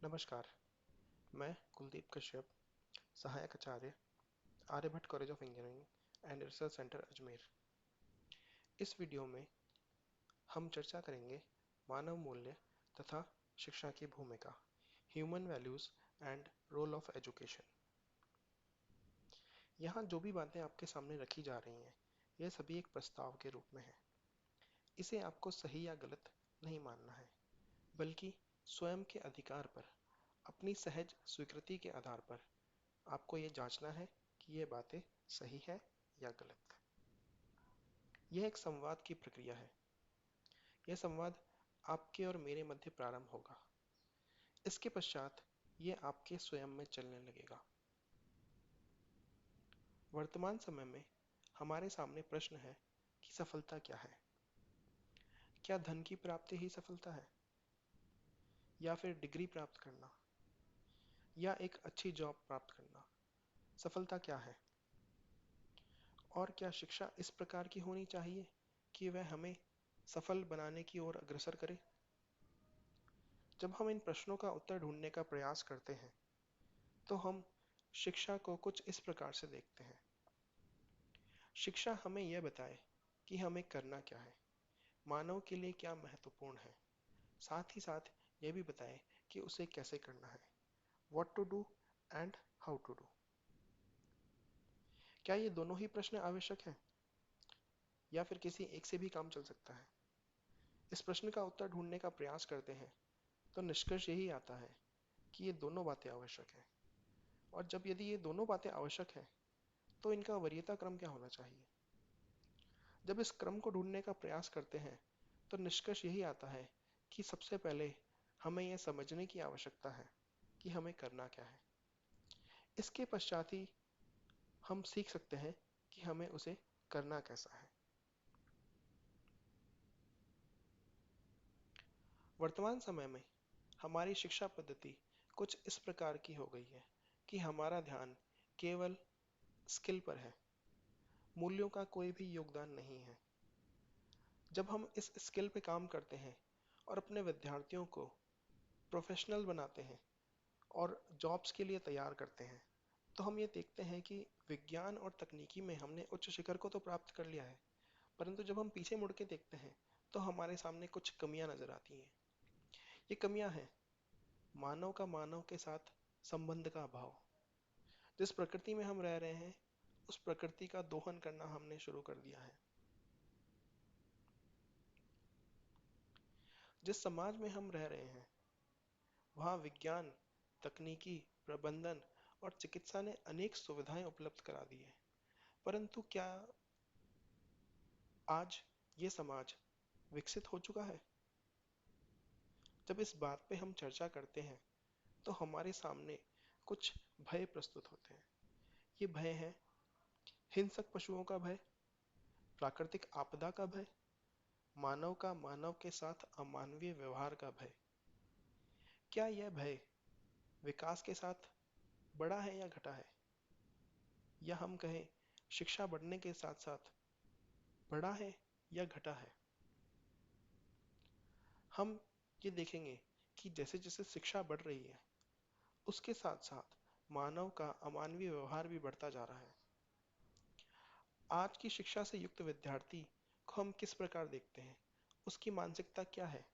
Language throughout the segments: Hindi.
नमस्कार, मैं कुलदीप कश्यप, सहायक आचार्य, Aryabhatta college of engineering and research centre Ajmer. इस वीडियो में हम चर्चा करेंगे मानव मूल्य तथा शिक्षा की भूमिका, human values and role of education. यहाँ जो भी बातें आपके सामने रखी जा रही हैं, यह सभी एक प्रस्ताव के रूप में है। इसे आपको सही या गलत नहीं मानना है, बल्कि स्वयं के अधिकार पर, अपनी सहज स्वीकृति के आधार पर आपको ये जांचना है कि ये बातें सही है या गलत। यह एक संवाद की प्रक्रिया है। यह संवाद आपके और मेरे मध्य प्रारंभ होगा। इसके पश्चात यह आपके स्वयं में चलने लगेगा। वर्तमान समय में हमारे सामने प्रश्न है कि सफलता क्या है? क्या धन की प्राप्ति ही सफलता है, या फिर डिग्री प्राप्त करना, या एक अच्छी जॉब प्राप्त करना? सफलता क्या है? और क्या शिक्षा इस प्रकार की होनी चाहिए कि वह हमें सफल बनाने की ओर अग्रसर करे? जब हम इन प्रश्नों का उत्तर ढूंढने का प्रयास करते हैं, तो हम शिक्षा को कुछ इस प्रकार से देखते हैं। शिक्षा हमें यह बताए कि हमें करना क्या है, मानव के लिए क्या महत्वपूर्ण है, साथ ही साथ यह भी बताए कि उसे कैसे करना है, what to do and how to do। क्या ये दोनों ही प्रश्न आवश्यक हैं, या फिर किसी एक से भी काम चल सकता है? इस प्रश्न का उत्तर ढूंढने का प्रयास करते हैं तो निष्कर्ष यही आता है कि ये दोनों बातें आवश्यक हैं। और जब यदि ये दोनों बातें आवश्यक हैं, तो इनका वरीयता क्रम क्या होना चाहिए? जब इस क्रम को ढूंढने का प्रयास करते हैं, तो निष्कर्ष यही आता है कि सबसे पहले हमें यह समझने की आवश्यकता है कि हमें करना क्या है। इसके पश्चात ही हम सीख सकते हैं कि हमें उसे करना कैसा है। वर्तमान समय में हमारी शिक्षा पद्धति कुछ इस प्रकार की हो गई है कि हमारा ध्यान केवल स्किल पर है, मूल्यों का कोई भी योगदान नहीं है। जब हम इस स्किल पे काम करते हैं और अपने विद्यार्थियों को प्रोफेशनल बनाते हैं और जॉब्स के लिए तैयार करते हैं, तो हम ये देखते हैं कि विज्ञान और तकनीकी में हमने उच्च शिखर को तो प्राप्त कर लिया है, परंतु जब हम पीछे मुड़ के देखते हैं तो हमारे सामने कुछ कमियां नजर आती हैं। ये कमियां हैं मानव का मानव के साथ संबंध का अभाव। जिस प्रकृति में हम रह रहे हैं, उस प्रकृति का दोहन करना हमने शुरू कर दिया है। जिस समाज में हम रह रहे हैं, वहाँ विज्ञान, तकनीकी, प्रबंधन और चिकित्सा ने अनेक सुविधाएं उपलब्ध करा दी है, परंतु क्या आज ये समाज विकसित हो चुका है? जब इस बात पे हम चर्चा करते हैं, तो हमारे सामने कुछ भय प्रस्तुत होते हैं। ये भय है हिंसक पशुओं का भय, प्राकृतिक आपदा का भय, मानव का मानव के साथ अमानवीय व्यवहार का भय। क्या यह भय विकास के साथ बढ़ा है या घटा है, या हम कहें शिक्षा बढ़ने के साथ साथ बढ़ा है या घटा है? हम ये देखेंगे कि जैसे जैसे शिक्षा बढ़ रही है, उसके साथ साथ मानव का अमानवीय व्यवहार भी बढ़ता जा रहा है। आज की शिक्षा से युक्त विद्यार्थी को हम किस प्रकार देखते हैं, उसकी मानसिकता क्या है,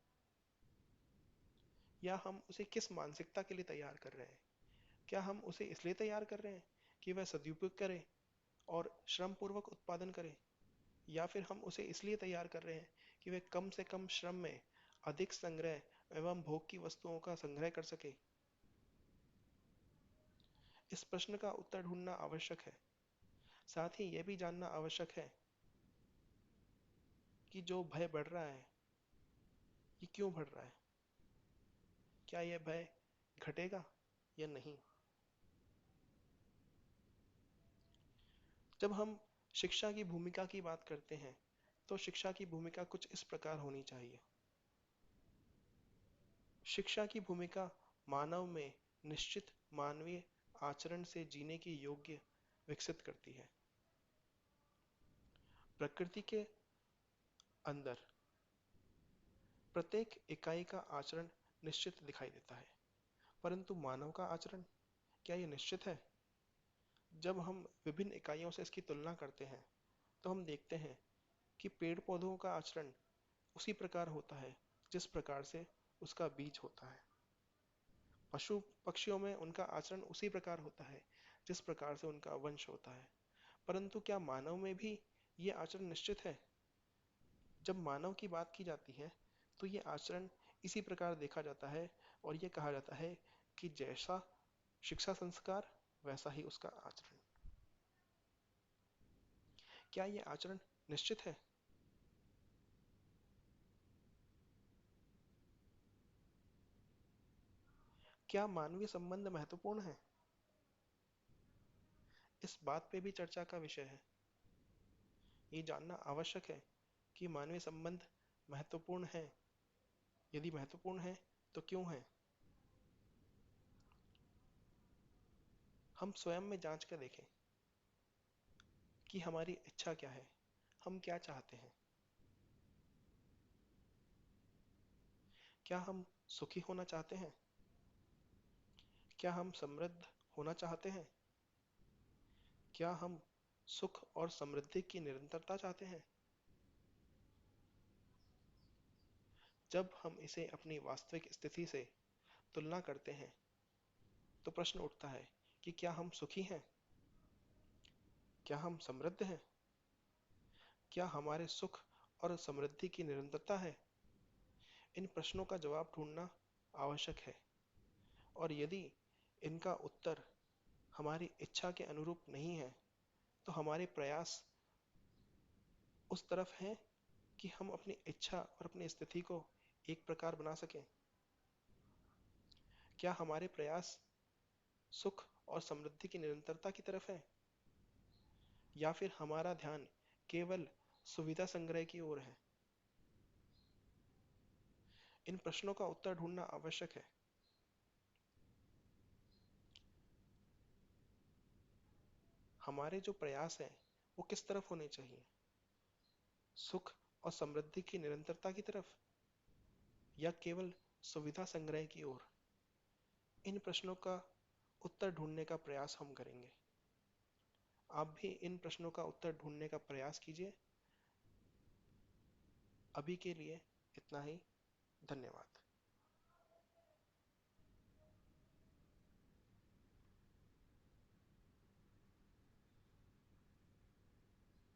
या हम उसे किस मानसिकता के लिए तैयार कर रहे हैं? क्या हम उसे इसलिए तैयार कर रहे हैं कि वह सदुपयोग करे और श्रम पूर्वक उत्पादन करे, या फिर हम उसे इसलिए तैयार कर रहे हैं कि वह कम से कम श्रम में अधिक संग्रह एवं भोग की वस्तुओं का संग्रह कर सके? इस प्रश्न का उत्तर ढूंढना आवश्यक है। साथ ही यह भी जानना आवश्यक है कि जो भय बढ़ रहा है, ये क्यों बढ़ रहा है? क्या यह भय घटेगा या नहीं? जब हम शिक्षा की भूमिका की बात करते हैं, तो शिक्षा की भूमिका कुछ इस प्रकार होनी चाहिए। शिक्षा की भूमिका मानव में निश्चित मानवीय आचरण से जीने की योग्य विकसित करती है। प्रकृति के अंदर प्रत्येक इकाई का आचरण निश्चित दिखाई देता है। परंतु मानव का आचरण, क्या ये निश्चित है? जब हम विभिन्न इकाइयों से इसकी तुलना करते हैं तो हम देखते हैं कि पेड़ पौधों का आचरण उसी प्रकार होता है जिस प्रकार से उसका बीज होता है। पशु पक्षियों में उनका आचरण उसी प्रकार होता है जिस प्रकार से उनका वंश होता है। परंतु क्या मानव में भी ये आचरण निश्चित है? जब मानव की बात की जाती है तो ये आचरण इसी प्रकार देखा जाता है और ये कहा जाता है कि जैसा शिक्षा संस्कार वैसा ही उसका आचरण। क्या ये आचरण निश्चित है? क्या मानवीय संबंध महत्वपूर्ण है? इस बात पे भी चर्चा का विषय है। ये जानना आवश्यक है कि मानवीय संबंध महत्वपूर्ण है। यदि महत्वपूर्ण है तो क्यों है? हम स्वयं में जांच कर देखें कि हमारी इच्छा क्या है, हम क्या चाहते हैं। क्या हम सुखी होना चाहते हैं? क्या हम समृद्ध होना चाहते हैं? क्या हम सुख और समृद्धि की निरंतरता चाहते हैं? जब हम इसे अपनी वास्तविक स्थिति से तुलना करते हैं तो प्रश्न उठता है कि क्या हम सुखी हैं? क्या हम समृद्ध हैं? क्या हमारे सुख और समृद्धि की निरंतरता है? इन प्रश्नों का जवाब ढूंढना आवश्यक है, और यदि इनका उत्तर हमारी इच्छा के अनुरूप नहीं है तो हमारे प्रयास उस तरफ हैं कि हम अपनी इच्छा और अपनी स्थिति को एक प्रकार बना सकें। क्या हमारे प्रयास सुख और समृद्धि की निरंतरता की तरफ है, या फिर हमारा ध्यान केवल सुविधा संग्रह की ओर है? इन प्रश्नों का उत्तर ढूंढना आवश्यक है। हमारे जो प्रयास हैं वो किस तरफ होने चाहिए? सुख और समृद्धि की निरंतरता की तरफ, या केवल सुविधा संग्रह की ओर? इन प्रश्नों का उत्तर ढूंढने का प्रयास हम करेंगे। आप भी इन प्रश्नों का उत्तर ढूंढने का प्रयास कीजिए। अभी के लिए इतना ही। धन्यवाद।